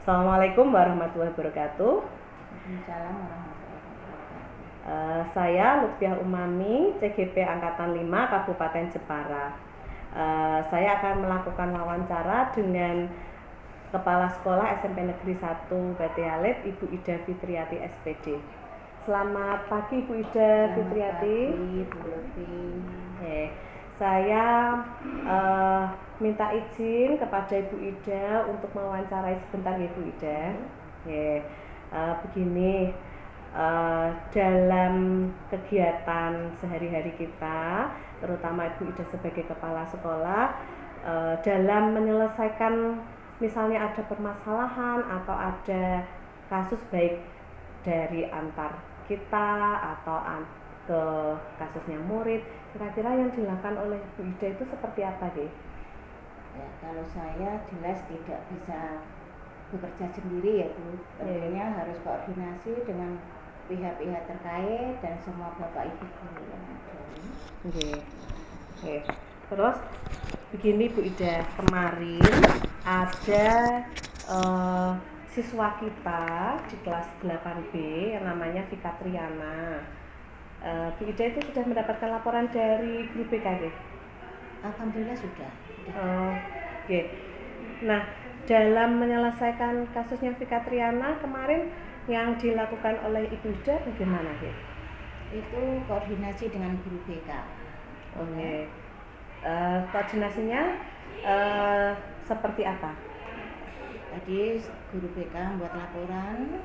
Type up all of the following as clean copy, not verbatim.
Assalamualaikum warahmatullahi wabarakatuh. Waalaikumsalam warahmatullahi wabarakatuh. Saya Lutfiah Umami, CGP Angkatan 5 Kabupaten Jepara. Saya akan melakukan wawancara dengan Kepala Sekolah SMP Negeri 1 Bati Alit, Ibu Ida Fitriati SPD. Selamat pagi Ibu Ida Fitriati. Selamat pagi Bu Lutfi. Saya minta izin kepada Ibu Ida untuk mewawancarai sebentar ya Ibu Ida. Begini, dalam kegiatan sehari-hari kita, terutama Ibu Ida sebagai kepala sekolah, dalam menyelesaikan misalnya ada permasalahan atau ada kasus baik dari antar kita atau ke kasusnya murid, kira-kira yang dilakukan oleh Bu Ida itu seperti apa deh? Ya, kalau saya jelas tidak bisa bekerja sendiri ya Bu. Tentunya harus koordinasi dengan pihak-pihak terkait dan semua Bapak Ibu guru yang ada. Terus begini Bu Ida, kemarin ada siswa kita di kelas 8B yang namanya Vika Triana. Bu Ida itu sudah mendapatkan laporan dari guru BK? Alhamdulillah sudah. Nah, dalam menyelesaikan kasusnya Vika Triana kemarin yang dilakukan oleh Ibu Ida bagaimana deh? Itu koordinasi dengan guru BK. Koordinasinya seperti apa? Tadi guru BK membuat laporan,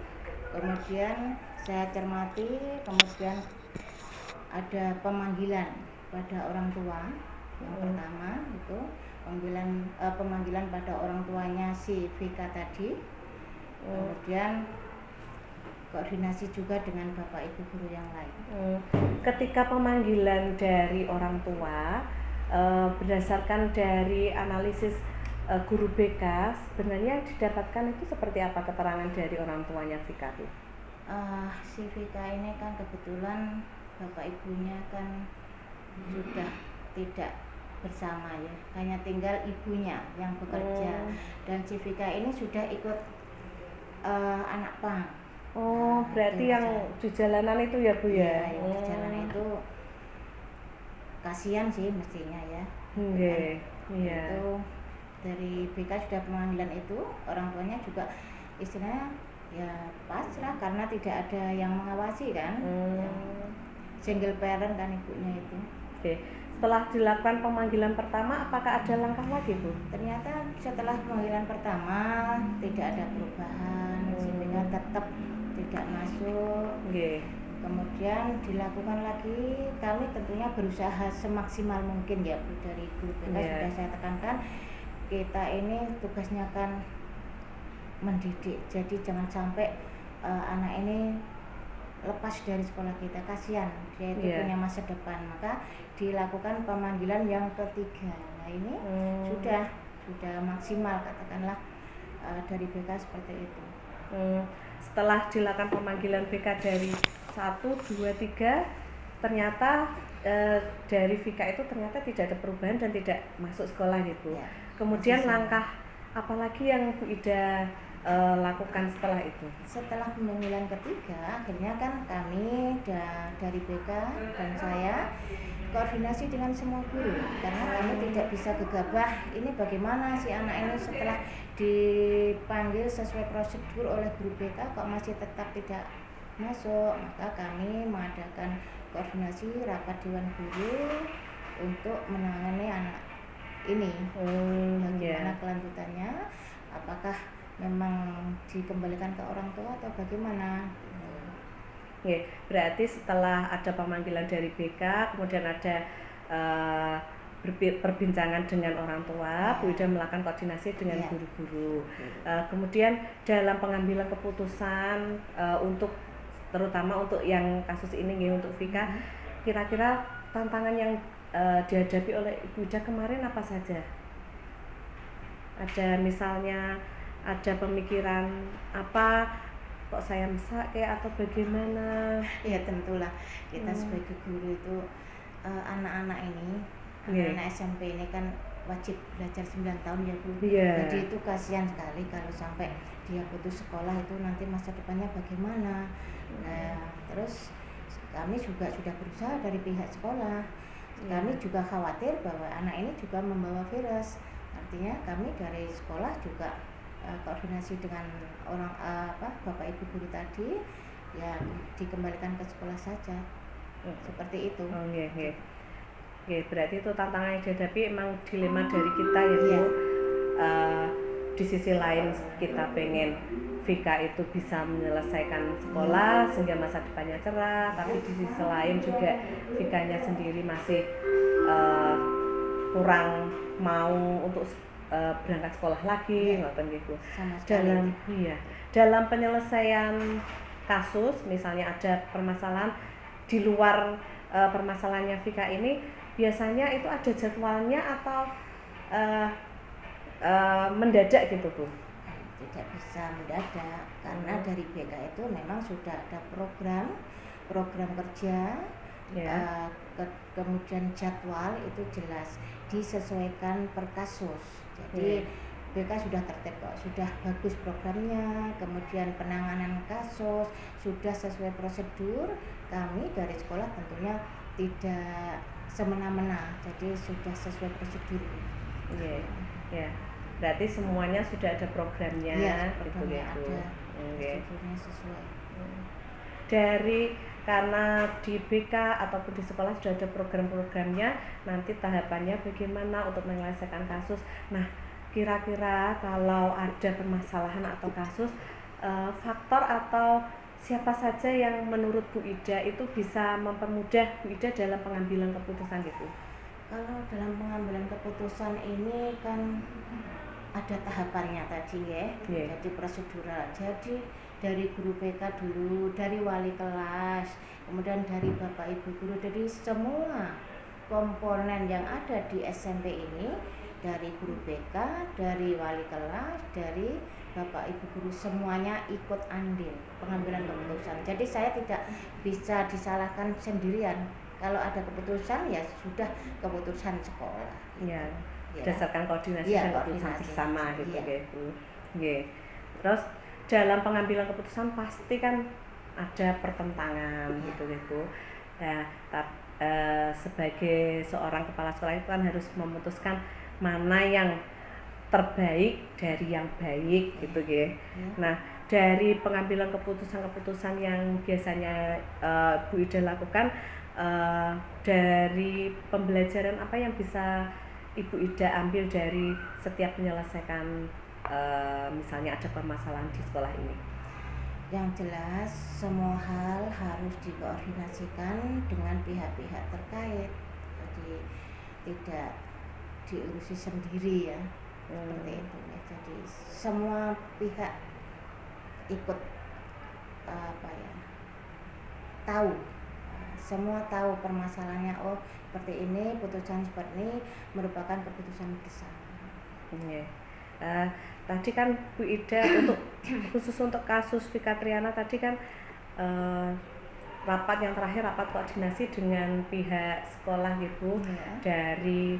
kemudian saya cermati, kemudian ada pemanggilan pada orang tua. Yang pertama itu pemanggilan pada orang tuanya si Vika tadi. Kemudian koordinasi juga dengan Bapak Ibu guru yang lain. Ketika pemanggilan dari orang tua, berdasarkan dari analisis guru BK, sebenarnya yang didapatkan itu seperti apa keterangan dari orang tuanya Vika itu? Si Vika ini kan kebetulan Bapak Ibunya kan sudah tidak bersama ya, hanya tinggal ibunya yang bekerja. Dan si Vika ini sudah ikut anak pang. Berarti yang di jalanan itu ya Bu ya? Yang di jalanan itu kasihan sih mestinya ya. Itu dari BK sudah pemanggilan itu, orang tuanya juga istilahnya ya pasrah karena tidak ada yang mengawasi kan. Single parent kan ibunya itu. Setelah dilakukan pemanggilan pertama, apakah ada langkah lagi Bu? Ternyata setelah pemanggilan pertama tidak ada perubahan, sehingga tetap tidak masuk. Kemudian dilakukan lagi, kami tentunya berusaha semaksimal mungkin ya Bu, dari guru BK sudah saya tekankan, kita ini tugasnya kan mendidik, jadi jangan sampai anak ini lepas dari sekolah kita, kasihan dia itu punya masa depan. Maka dilakukan pemanggilan yang ketiga. Nah ini sudah maksimal katakanlah dari BK seperti itu. Setelah dilakukan pemanggilan BK dari 1, 2, 3, ternyata dari Vika itu ternyata tidak ada perubahan dan tidak masuk sekolah gitu. Kemudian langkah apalagi yang Bu Ida lakukan setelah itu? Setelah pemanggilan ketiga, akhirnya kan kami dari BK dan saya koordinasi dengan semua guru, karena kami tidak bisa gegabah ini bagaimana si anak ini setelah dipanggil sesuai prosedur oleh guru BK kok masih tetap tidak masuk. Maka kami mengadakan koordinasi rapat dewan guru untuk menangani anak ini. Bagaimana kelanjutannya, apakah memang dikembalikan ke orang tua atau bagaimana? Berarti setelah ada pemanggilan dari BK, kemudian ada perbincangan dengan orang tua, Bu Ida melakukan koordinasi dengan guru-guru. Kemudian dalam pengambilan keputusan untuk terutama untuk yang kasus ini untuk Vika, kira-kira tantangan yang dihadapi oleh Ibu Ida kemarin apa saja? Ada misalnya ada pemikiran apa, kok saya mesak atau bagaimana? Ya tentulah kita sebagai guru itu anak-anak ini, anak-anak SMP ini kan wajib belajar 9 tahun ya Bu. Iya. Jadi itu kasihan sekali kalau sampai dia putus sekolah, itu nanti masa depannya bagaimana. Nah, terus kami juga sudah berusaha dari pihak sekolah. Kami juga khawatir bahwa anak ini juga membawa virus. Artinya kami dari sekolah juga koordinasi dengan orang bapak ibu guru tadi, ya dikembalikan ke sekolah saja. Seperti itu. Berarti itu tantangan yang dihadapi emang dilema dari kita ya Bu. Di sisi lain kita pengen Vika itu bisa menyelesaikan sekolah sehingga masa depannya cerah, tapi di sisi lain juga Vikanya sendiri masih kurang mau untuk berangkat sekolah lagi, ngoten gitu. Dalam penyelesaian kasus, misalnya ada permasalahan di luar permasalahannya Vika ini, biasanya itu ada jadwalnya atau mendadak gitu Bu? Tidak bisa mendadak karena dari BK itu memang sudah ada program kerja, kemudian jadwal itu jelas disesuaikan per kasus. Jadi BK sudah tertib kok, sudah bagus programnya, kemudian penanganan kasus sudah sesuai prosedur. Kami dari sekolah tentunya tidak semena-mena, jadi sudah sesuai prosedur. Berarti semuanya sudah ada programnya, programnya gitu ya, ada, prosedurnya sesuai. Karena di BK ataupun di sekolah sudah ada program-programnya, nanti tahapannya bagaimana untuk menyelesaikan kasus. Nah, kira-kira kalau ada permasalahan atau kasus, faktor atau siapa saja yang menurut Bu Ida itu bisa mempermudah Bu Ida dalam pengambilan keputusan gitu? Kalau dalam pengambilan keputusan ini kan ada tahapannya tadi ya, jadi prosedural. Jadi dari guru BK dulu, dari wali kelas, kemudian dari bapak ibu guru, dari semua komponen yang ada di SMP ini, dari guru BK, dari wali kelas, dari bapak ibu guru, semuanya ikut andil pengambilan keputusan. Jadi saya tidak bisa disalahkan sendirian. Kalau ada keputusan ya sudah keputusan sekolah. Berdasarkan koordinasi dan keputusan bersama gitu Bu. Terus dalam pengambilan keputusan pasti kan ada pertentangan gitu Bu. Sebagai seorang kepala sekolah itu kan harus memutuskan mana yang terbaik dari yang baik gitu Nah, dari pengambilan keputusan-keputusan yang biasanya Bu Ida lakukan, dari pembelajaran apa yang bisa Ibu Ida ambil dari setiap menyelesaikan misalnya ada permasalahan di sekolah ini? Yang jelas semua hal harus dikoordinasikan dengan pihak-pihak terkait. Jadi tidak diurusi sendiri ya. Seperti itu ya. Jadi semua pihak ikut tahu. Semua tahu permasalahannya. Oh, seperti ini, putusan seperti ini merupakan keputusan bersama. Tadi kan Bu Ida khusus untuk kasus Vika Triana tadi kan rapat yang terakhir, rapat koordinasi dengan pihak sekolah gitu. Dari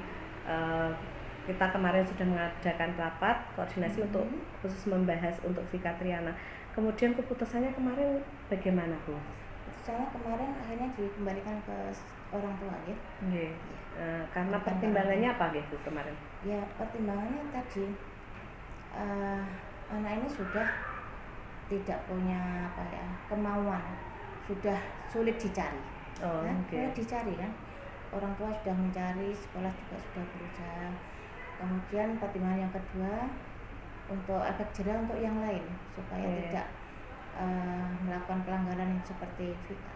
kita kemarin sudah mengadakan rapat koordinasi untuk khusus membahas untuk Vika Triana. Kemudian keputusannya kemarin bagaimana Bu? Saya kemarin akhirnya dikembalikan ke orang tua ya. Karena pertimbangannya apa gitu kemarin? Ya, pertimbangannya tadi anak ini sudah tidak punya kemauan, sudah sulit dicari. Sulit dicari kan. Orang tua sudah mencari, sekolah juga sudah berusaha. Kemudian pertimbangan yang kedua, untuk efek jerah untuk yang lain supaya tidak melakukan pelanggaran yang seperti Vika.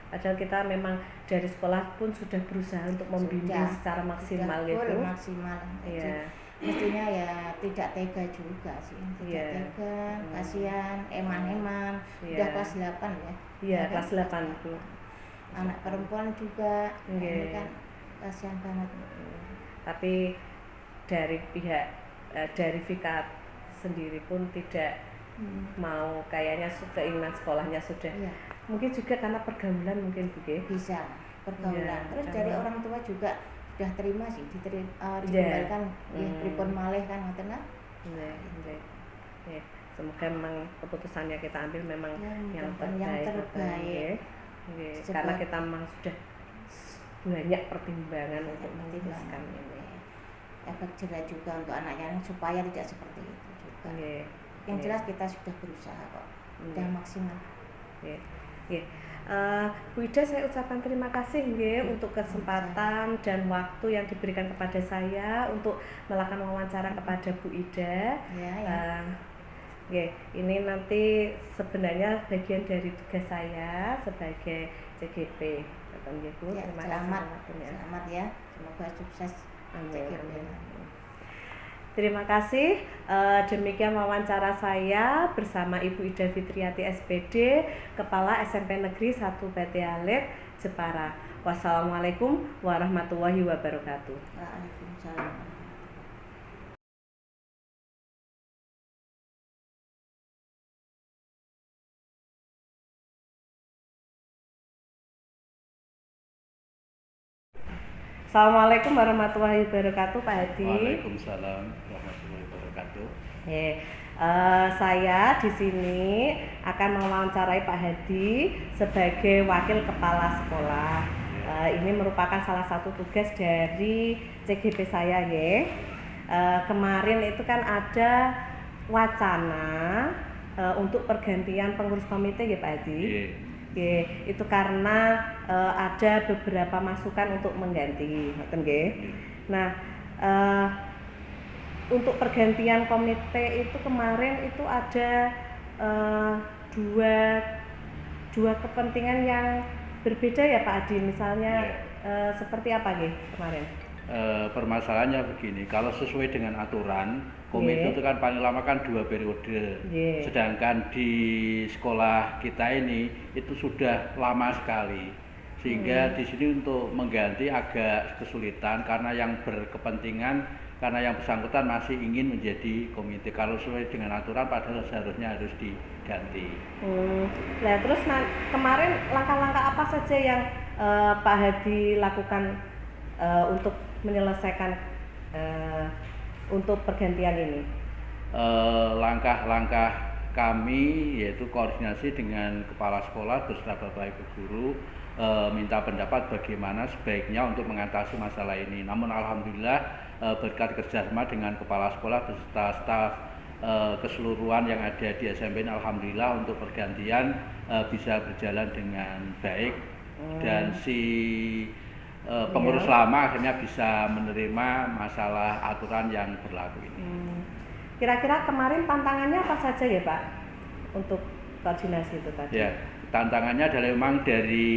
Padahal kita memang dari sekolah pun sudah berusaha untuk membimbing secara maksimal gitu. Maksimal. Mestinya ya tidak tega juga sih. Tidak tega, kasihan, eman-eman. Udah kelas 8 ya. Iya, kelas 8 itu. Anak perempuan juga. Ini kan kasihan banget. Tapi dari pihak dari Vika sendiri pun tidak mau, kayaknya keinginan sekolahnya sudah. Mungkin juga karena pergaulan mungkin Bu. Bisa pergaulan. Terus dari orang tua juga sudah terima sih dikembalikan pripun malih kan ngoten lah. Semoga memang keputusannya kita ambil memang yang terbaik. Karena kita memang sudah banyak pertimbangan untuk memutuskan ini. Efek jerah juga untuk anaknya supaya tidak seperti itu juga. Yang jelas kita sudah berusaha kok, sudah maksimal. Bu Ida, saya ucapkan terima kasih untuk kesempatan dan waktu yang diberikan kepada saya untuk melakukan wawancara kepada Bu Ida. Ini nanti sebenarnya bagian dari tugas saya sebagai CGP. Terima kasih waktunya. Selamat ya, semoga sukses. Terima kasih. Demikian wawancara saya bersama Ibu Ida Fitriati SPD, Kepala SMP Negeri 1 Bate Alit, Jepara. Wassalamualaikum warahmatullahi wabarakatuh. Waalaikumsalam. Assalamualaikum warahmatullahi wabarakatuh, Pak Hadi. Waalaikumsalam warahmatullahi wabarakatuh. Saya di sini akan mewawancarai Pak Hadi sebagai wakil kepala sekolah. Ini merupakan salah satu tugas dari CGP saya, kemarin itu kan ada wacana untuk pergantian pengurus komite, Pak Hadi. Itu karena ada beberapa masukan untuk mengganti, Nah, untuk pergantian komite itu kemarin itu ada dua kepentingan yang berbeda ya Pak Adi. Misalnya seperti apa kemarin? Permasalahannya begini, kalau sesuai dengan aturan komite itu kan paling lama kan 2 periode, sedangkan di sekolah kita ini itu sudah lama sekali, sehingga di sini untuk mengganti agak kesulitan karena yang berkepentingan, karena yang bersangkutan masih ingin menjadi komite. Kalau sesuai dengan aturan padahal seharusnya harus diganti. Nah terus kemarin langkah-langkah apa saja yang Pak Hadi lakukan untuk menyelesaikan untuk pergantian ini? Langkah-langkah kami yaitu koordinasi dengan kepala sekolah beserta Bapak Ibu guru, minta pendapat bagaimana sebaiknya untuk mengatasi masalah ini. Namun alhamdulillah berkat kerjasama dengan kepala sekolah beserta staf keseluruhan yang ada di SMP, alhamdulillah untuk pergantian bisa berjalan dengan baik, dan si pengurus lama akhirnya bisa menerima masalah aturan yang berlaku ini. Kira-kira kemarin tantangannya apa saja ya Pak untuk koordinasi itu tadi? Tantangannya adalah memang dari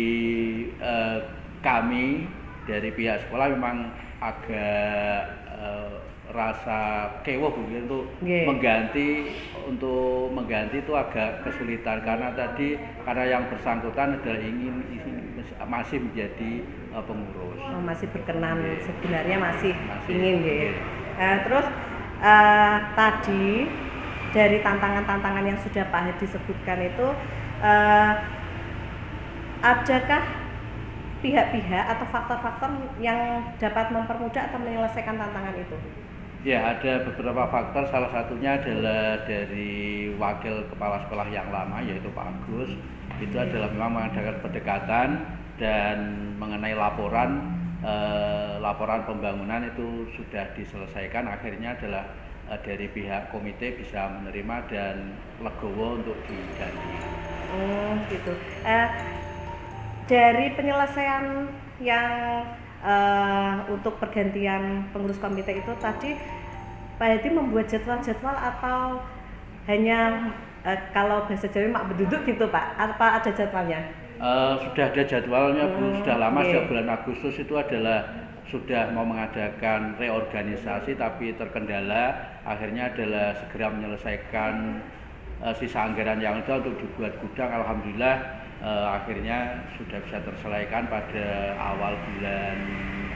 kami, dari pihak sekolah memang agak rasa kewuh untuk mengganti itu agak kesulitan karena yang bersangkutan adalah masih menjadi pengurus. Masih berkenan, sebenarnya masih ingin terus tadi dari tantangan-tantangan yang sudah Pak Hadi sebutkan itu adakah pihak-pihak atau faktor-faktor yang dapat mempermudah atau menyelesaikan tantangan itu? Ya, ada beberapa faktor, salah satunya adalah dari wakil kepala sekolah yang lama yaitu Pak Agus. Itu adalah memang mengadakan pendekatan dan mengenai laporan pembangunan itu sudah diselesaikan, akhirnya adalah dari pihak komite bisa menerima dan legowo untuk diganti. Gitu. Dari penyelesaian yang untuk pergantian pengurus komite itu tadi Pak Hadi membuat jadwal-jadwal atau hanya kalau bahasa Jawa mak berduduk gitu Pak? Apa ada jadwalnya? Sudah ada jadwalnya Bu, sudah lama sejak bulan Agustus itu sudah mau mengadakan reorganisasi tapi terkendala, akhirnya adalah segera menyelesaikan sisa anggaran yang ada untuk dibuat gudang. Alhamdulillah akhirnya sudah bisa terselesaikan pada awal bulan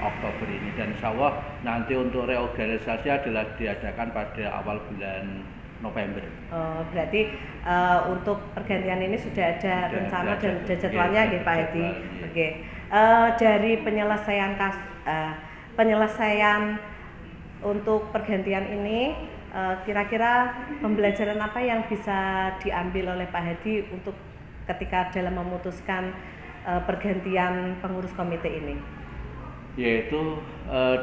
Oktober ini, dan insya Allah nanti untuk reorganisasi adalah diadakan pada awal bulan November. Berarti untuk pergantian ini sudah ada rencana dan ada jadwalnya Pak Hadi. Dari penyelesaian penyelesaian untuk pergantian ini, kira-kira pembelajaran apa yang bisa diambil oleh Pak Hadi untuk ketika dalam memutuskan pergantian pengurus komite ini? Yaitu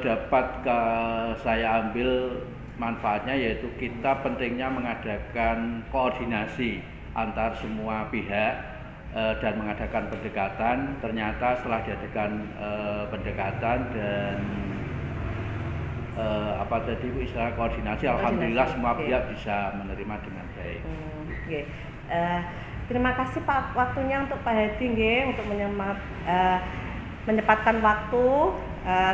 dapat saya ambil manfaatnya, yaitu kita pentingnya mengadakan koordinasi antar semua pihak dan mengadakan pendekatan. Ternyata setelah diadakan pendekatan dan apa tadi Bu, istilah koordinasi, alhamdulillah semua pihak bisa menerima dengan baik. Terima kasih Pak waktunya untuk Pak Hadi untuk menyempatkan waktu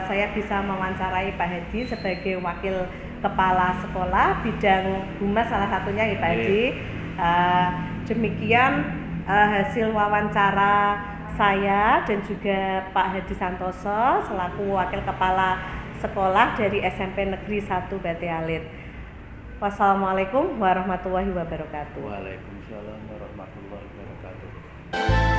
saya bisa mewawancarai Pak Hadi sebagai wakil kepala sekolah bidang humas salah satunya ya Pak Hadi. Demikian hasil wawancara saya dan juga Pak Hadi Santoso selaku wakil kepala sekolah dari SMP Negeri 1 Bate Alit. Wassalamualaikum warahmatullahi wabarakatuh. Waalaikumsalam warahmatullahi wabarakatuh.